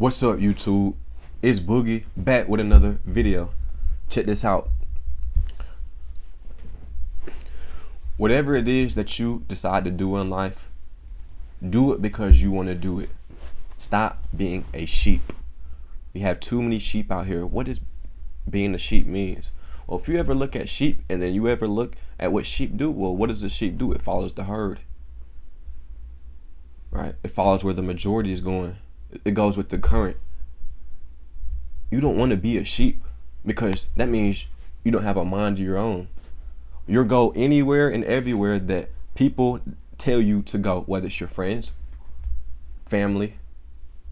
What's up, YouTube? It's Boogie back with another video. Check this out. Whatever it is that you decide to do in life, do it because you want to do it. Stop being a sheep. We have too many sheep out here. What does being a sheep means? Well, if you ever look at sheep and then you ever look at what sheep do, well, what does the sheep do? It follows the herd, right? It follows where the majority is going. It goes with the current. You don't want to be a sheep because that means you don't have a mind of your own. You'll go anywhere and everywhere that people tell you to go, whether it's your friends, family,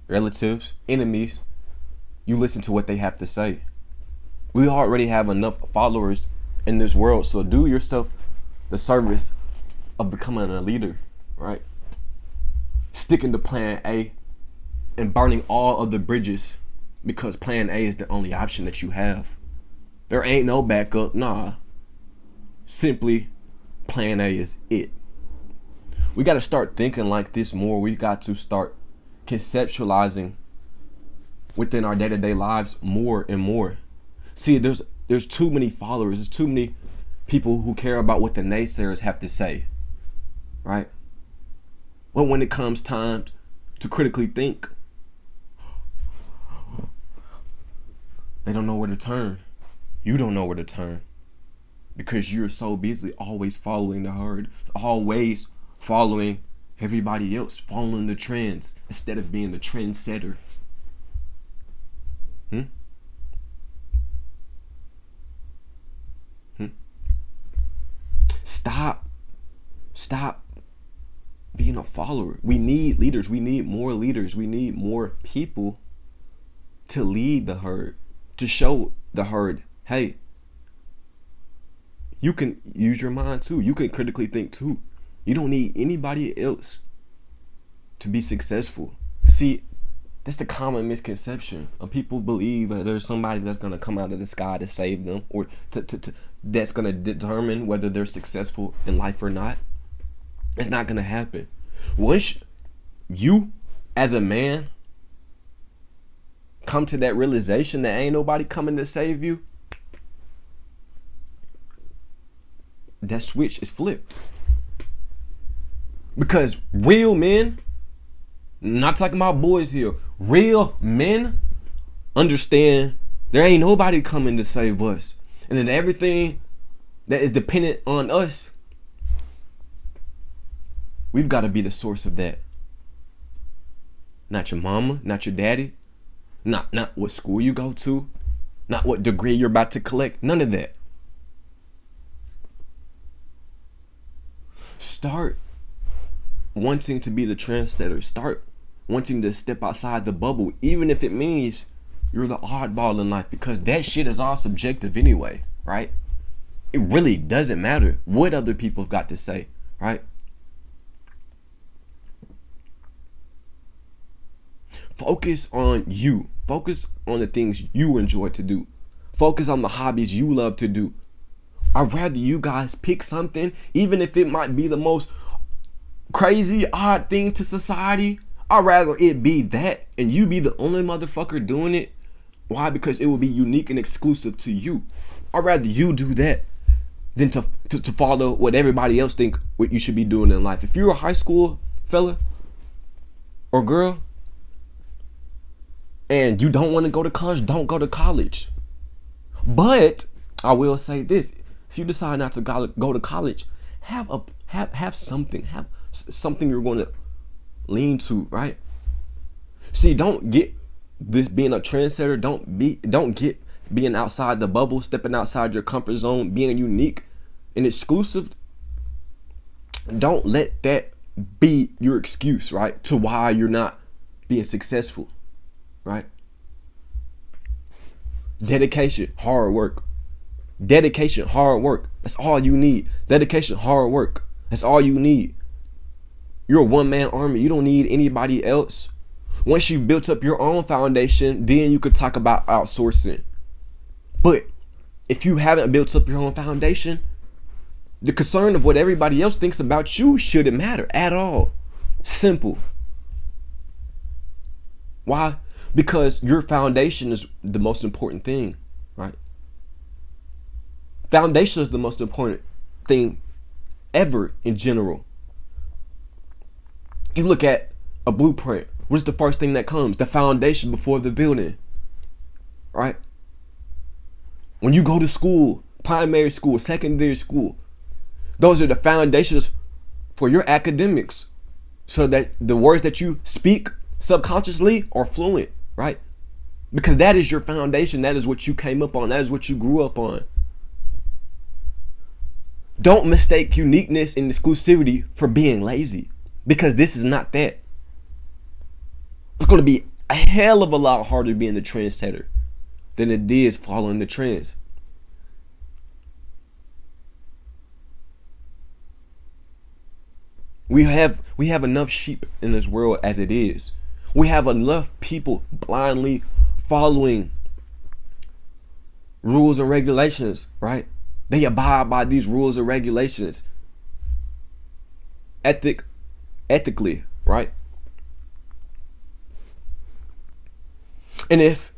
relatives, enemies. You listen to what they have to say. We already have enough followers in this world, so do yourself the service of becoming a leader, right? Sticking to plan A and burning all of the bridges because plan A is the only option that you have. There ain't no backup, nah. Simply plan A is it. We got to start thinking like this more. We got to start conceptualizing within our day-to-day lives more and more. See, there's too many followers. There's too many people who care about what the naysayers have to say, right? But when it comes time to critically think, they don't know where to turn. You don't know where to turn because you're so busy always following the herd, always following everybody else, following the trends instead of being the trendsetter. Stop being a follower. We need leaders. We need more leaders. We need more people to lead the herd, to show the herd, hey, you can use your mind too. You can critically think too. You don't need anybody else to be successful. See, that's the common misconception. People believe that there's somebody that's going to come out of the sky to save them, or that's going to determine whether they're successful in life or not. It's not going to happen. Once you, as a man, come to that realization that ain't nobody coming to save you, that switch is flipped. Because real men, not talking about boys here, real men understand there ain't nobody coming to save us. And then everything that is dependent on us, we've got to be the source of that. Not your mama, not your daddy, not what school you go to, not what degree you're about to collect, none of that. Start wanting to be the trendsetter. Start wanting to step outside the bubble, even if it means you're the oddball in life, because that shit is all subjective anyway, right? It really doesn't matter what other people have got to say, right? Focus on you. Focus on the things you enjoy to do. Focus on the hobbies you love to do. I'd rather you guys pick something, even if it might be the most crazy, odd thing to society. I'd rather it be that and you be the only motherfucker doing it. Why? Because it will be unique and exclusive to you. I'd rather you do that than to follow what everybody else think what you should be doing in life. If you're a high school fella or girl and you don't want to go to college, don't go to college. But I will say this: if you decide not to go to college, have something you're going to lean to, right? See, don't get this being a trendsetter. Don't get being outside the bubble, stepping outside your comfort zone, being unique and exclusive. Don't let that be your excuse, right, to why you're not being successful, right? Dedication, hard work. Dedication, hard work. That's all you need. Dedication, hard work. That's all you need. You're a one-man army. You don't need anybody else. Once you've built up your own foundation, then you could talk about outsourcing. But if you haven't built up your own foundation, the concern of what everybody else thinks about you shouldn't matter at all. Simple. Why? Because your foundation is the most important thing, right? Foundation is the most important thing ever in general. You look at a blueprint. What's the first thing that comes? The foundation before the building, right? When you go to school, primary school, secondary school, those are the foundations for your academics, so that the words that you speak subconsciously are fluent, right? Because that is your foundation. That is what you came up on. That is what you grew up on. Don't mistake uniqueness and exclusivity for being lazy, because this is not that. It's going to be a hell of a lot harder being the trendsetter than it is following the trends. We have enough sheep in this world as it is. We have enough people blindly following rules and regulations, right? They abide by these rules and regulations ethically, right? And if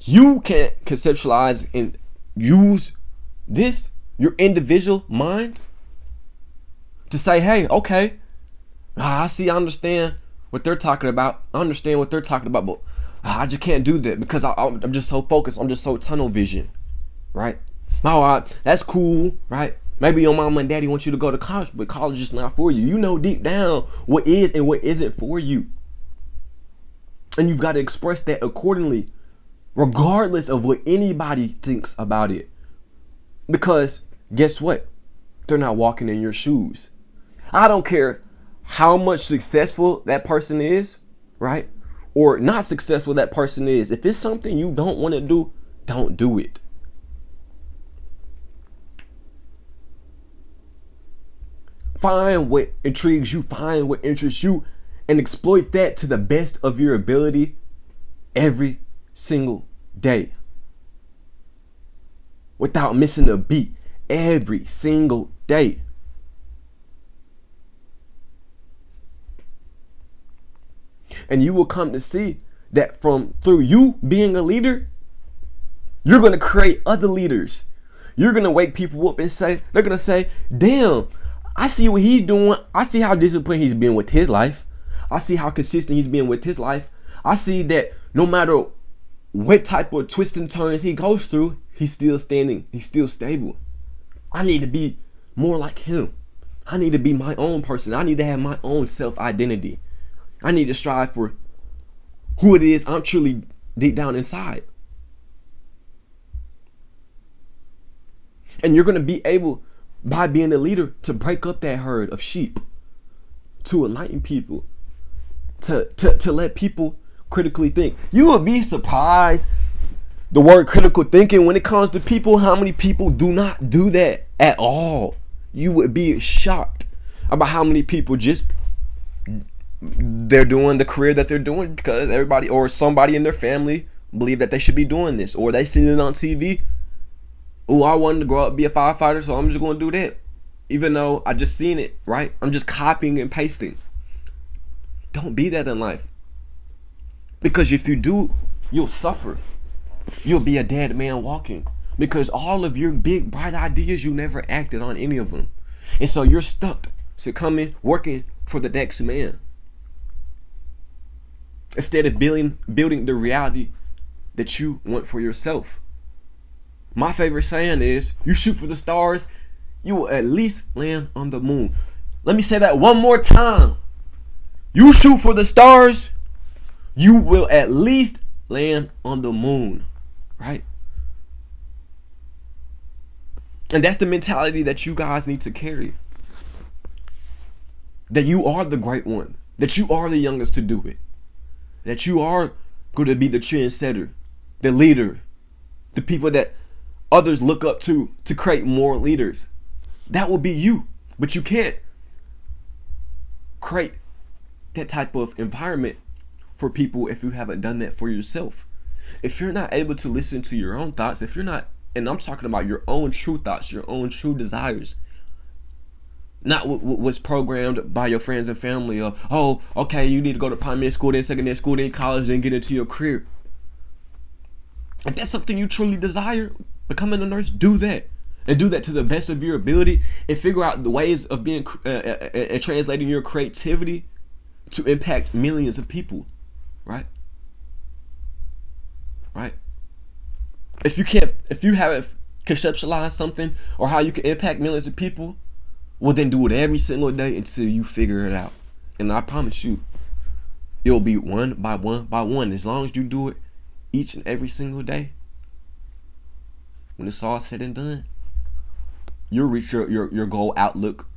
you can't conceptualize and use this, your individual mind, to say, hey, okay, I understand what they're talking about. I understand what they're talking about, but I just can't do that because I'm just so focused. I'm just so tunnel vision, right? All right, that's cool, right? Maybe your mama and daddy want you to go to college, but college is not for you. You know deep down what is and what isn't for you. And you've got to express that accordingly, regardless of what anybody thinks about it. Because guess what? They're not walking in your shoes. I don't care how much successful that person is, right? Or not successful that person is. If it's something you don't want to do, don't do it. Find what intrigues you, find what interests you, and exploit that to the best of your ability every single day. Without missing a beat, every single day. And you will come to see that through you being a leader, you're going to create other leaders. You're going to wake people up and they're going to say, damn, I see what he's doing. I see how disciplined he's been with his life. I see how consistent he's been with his life. I see that no matter what type of twists and turns he goes through, he's still standing. He's still stable. I need to be more like him. I need to be my own person. I need to have my own self-identity. I need to strive for who it is I'm truly deep down inside. And you're going to be able, by being a leader, to break up that herd of sheep, to enlighten people, to let people critically think. You will be surprised, the word critical thinking, when it comes to people, how many people do not do that at all. You would be shocked about how many people they're doing the career that they're doing because everybody or somebody in their family believe that they should be doing this, or they seen it on TV. Oh, I wanted to grow up, be a firefighter, so I'm just going to do that. Even though I just seen it, right? I'm just copying and pasting. Don't be that in life. Because if you do, you'll suffer. You'll be a dead man walking. Because all of your big, bright ideas, you never acted on any of them. And so you're stuck succumbing, working for the next man, instead of building the reality that you want for yourself. My favorite saying is, you shoot for the stars, you will at least land on the moon. Let me say that one more time. You shoot for the stars, you will at least land on the moon, right? And that's the mentality that you guys need to carry. That you are the great one. That you are the youngest to do it. That you are going to be the trendsetter, the leader, the people that others look up to create more leaders. That will be you. But you can't create that type of environment for people if you haven't done that for yourself. If you're not able to listen to your own thoughts, if you're not, and I'm talking about your own true thoughts, your own true desires, not what's programmed by your friends and family. Or, oh, okay, you need to go to primary school, then secondary school, then college, then get into your career. If that's something you truly desire, becoming a nurse, do that. And do that to the best of your ability, and figure out the ways of being and translating your creativity to impact millions of people, right? Right? If you haven't conceptualized something or how you can impact millions of people, well, then do it every single day until you figure it out. And I promise you, it'll be one by one by one. As long as you do it each and every single day, when it's all said and done, you'll reach your goal outlook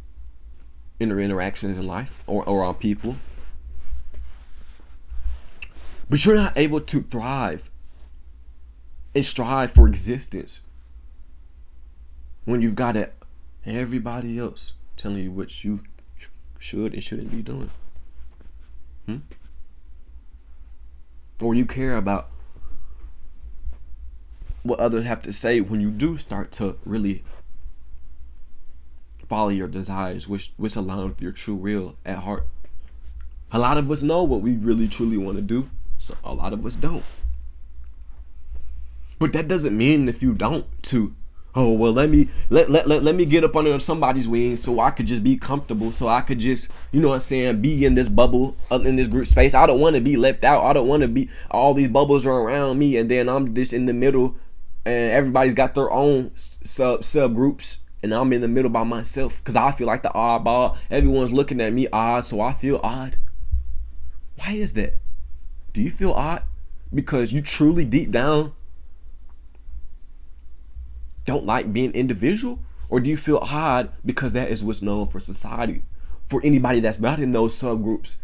in your interactions in life or on people. But you're not able to thrive and strive for existence when you've got everybody else telling you what you should and shouldn't be doing. Or you care about what others have to say when you do start to really follow your desires, which align with your true will at heart. A lot of us know what we really truly want to do, so a lot of us don't. But that doesn't mean if you don't to, oh well, let me get up under somebody's wings so I could just be comfortable, so I could just, you know what I'm saying, be in this bubble, in this group space. I don't want to be left out. I don't want to be, all these bubbles are around me and then I'm just in the middle and everybody's got their own subgroups. And I'm in the middle by myself because I feel like the oddball. Everyone's looking at me odd, so I feel odd. Why is that? Do you feel odd because you truly deep down don't like being individual? Or do you feel odd because that is what's known for society? For anybody that's not in those subgroups.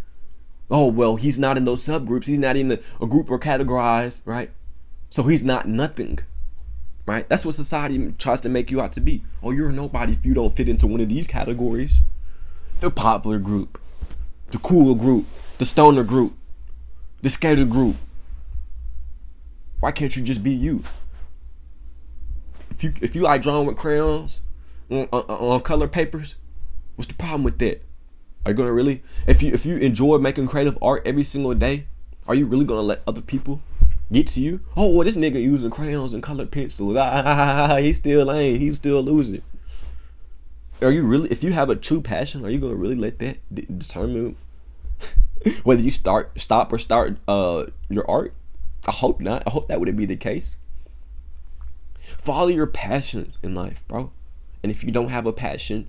Oh, well, he's not in those subgroups. He's not in a group or categorized, right? So he's not nothing. Right? That's what society tries to make you out to be. Oh, you're a nobody if you don't fit into one of these categories. The popular group, the cool group, the stoner group, the skater group. Why can't you just be you? If you like drawing with crayons on color papers, what's the problem with that? Are you gonna really, if you enjoy making creative art every single day, are you really gonna let other people get to you? Oh, well, this nigga using crayons and colored pencils. He's still lame. He's still losing. Are you really, if you have a true passion, are you gonna really let that determine whether you stop or start your art? I hope not. I hope that wouldn't be the case. Follow your passions in life, bro. And if you don't have a passion,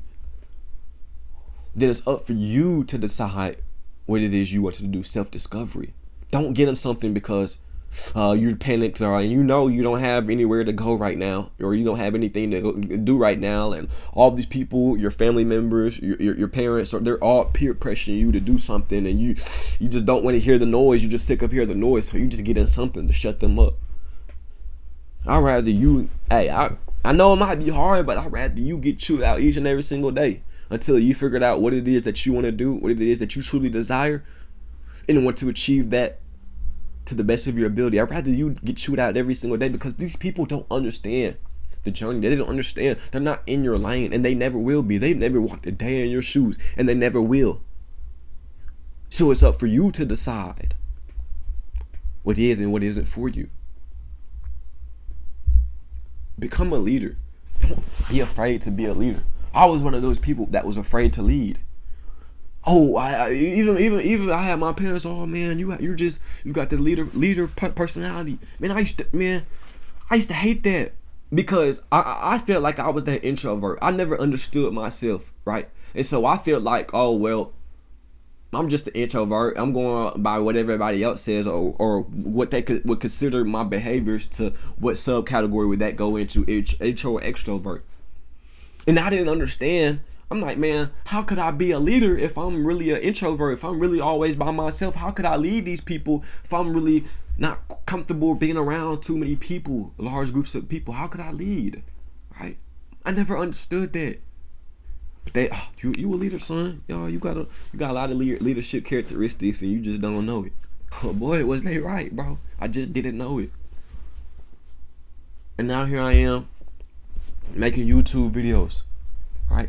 then it's up for you to decide what it is you want to do. Self-discovery. Don't get in something because you're panicked or you know you don't have anywhere to go right now, or you don't have anything to do right now, and all these people, your family members, your parents, or they're all peer pressuring you to do something, and you just don't want to hear the noise. You're just sick of hearing the noise, so you just get in something to shut them up. I'd rather you, I know it might be hard, but I'd rather you get chewed out each and every single day until you figured out what it is that you want to do, what it is that you truly desire, and want to achieve that to the best of your ability. I'd rather you get chewed out every single day, because these people don't understand the journey. They don't understand. They're not in your lane, and they never will be. They've never walked a day in your shoes, and they never will. So it's up for you to decide what is and what isn't for you. Become a leader. Don't be afraid to be a leader. I was one of those people that was afraid to lead. Oh, even I had my parents. Oh man, you got the leader personality. Man, I used to hate that, because I felt like I was that introvert. I never understood myself, right? And so I felt like, oh well, I'm just an introvert. I'm going by what everybody else says, or what they would consider my behaviors. To what subcategory would that go into? Intro or extrovert? And I didn't understand. I'm like, man, how could I be a leader if I'm really an introvert? If I'm really always by myself, how could I lead these people if I'm really not comfortable being around too many people, large groups of people? How could I lead? Right? I never understood that. But you a leader, son. Yo, you got a lot of leadership characteristics, and you just don't know it. Oh boy, was they right, bro? I just didn't know it. And now here I am making YouTube videos, right?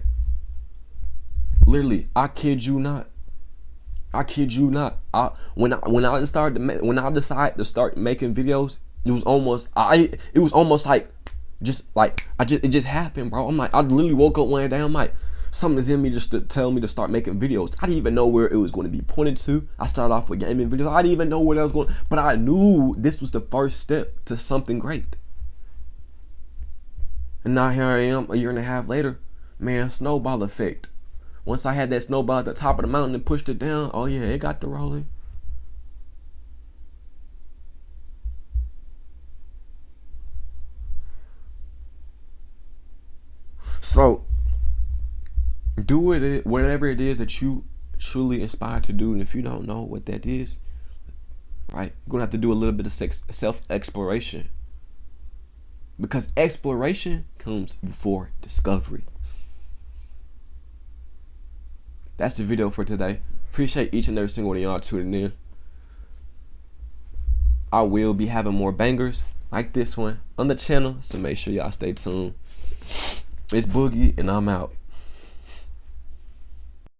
Literally, I kid you not. I kid you not. When I decided to start making videos, it was almost like it just happened, bro. I'm like, I literally woke up one day. I'm like, something's in me just to tell me to start making videos. I didn't even know where it was going to be pointed to. I started off with gaming videos. I didn't even know where that was going, but I knew this was the first step to something great. And now here I am, a year and a half later, man. Snowball effect. Once I had that snowball at the top of the mountain and pushed it down, oh yeah, it got the rolling. So do it, whatever it is that you truly inspired to do. And if you don't know what that is, right, you're gonna have to do a little bit of self-exploration, because exploration comes before discovery. That's the video for today. Appreciate each and every single one of y'all tuning in. I will be having more bangers like this one on the channel, so make sure y'all stay tuned. It's Boogie, and I'm out.